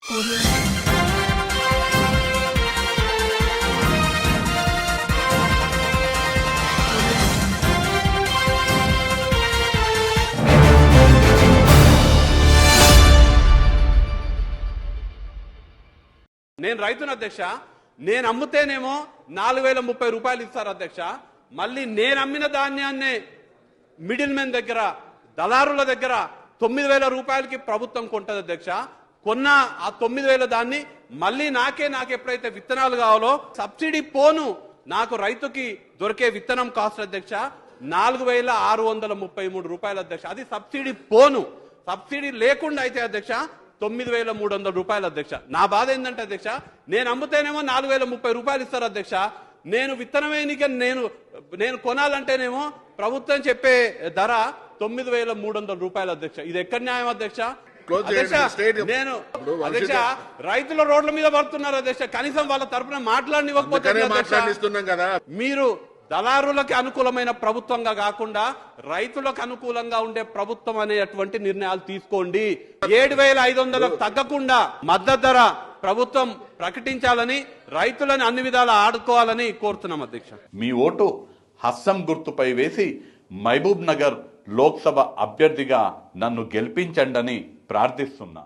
నేను రైతును అధ్యక్ష, నేను అమ్ముతేనేమో 4030 రూపాయలు ఇస్తారు అధ్యక్ష. మళ్ళీ నేను అమ్మిన ధాన్యాన్నే మిడిల్ మెన్ దగ్గర, దళారుల దగ్గర 9000 రూపాయలకి ప్రభుత్వం కొంటది అధ్యక్ష. కొన్న ఆ 9000 దాన్ని మళ్ళీ నాకు ఎప్పుడైతే విత్తనాలు కావాలో సబ్సిడీ పోను నాకు రైతుకి దొరికే విత్తనం కాస్ట్ అధ్యక్ష 4633 రూపాయలు అధ్యక్ష. అది సబ్సిడీ పోను. సబ్సిడీ లేకుండా అయితే అధ్యక్ష 9300 రూపాయలు అధ్యక్ష. నా బాధ ఏంటంటే అధ్యక్ష, నేను అమ్ముతేనేమో 4030 రూపాయలు ఇస్తారు అధ్యక్ష. నేను విత్తనమేనిక నేను కొనాలంటేనేమో ప్రభుత్వం చెప్పే ధర 9300 రూపాయలు అధ్యక్ష. ఇది ఎక్కడ న్యాయం అధ్యక్ష? నేను అధ్యక్ష, రైతుల రోడ్ల మీద పడుతున్నారు అధ్యక్ష. కనీసం వాళ్ళ తరఫున మాట్లాడనివ్వకపోతే మీరు దళారులకు అనుకూలమైన ప్రభుత్వంగా కాకుండా రైతులకు అనుకూలంగా ఉండే ప్రభుత్వం అనేటువంటి నిర్ణయాలు తీసుకోండి. 7500 తగ్గకుండా మద్దతు ధర ప్రభుత్వం ప్రకటించాలని, రైతులను అన్ని విధాలా ఆడుకోవాలని కోరుతున్నాం అధ్యక్ష. మీ ఓటు హస్సం గుర్తుపై వేసి మహబూబ్ నగర్ లోక్సభ అభ్యర్థిగా నన్ను గెలిపించండి ప్రార్థిస్తున్నా.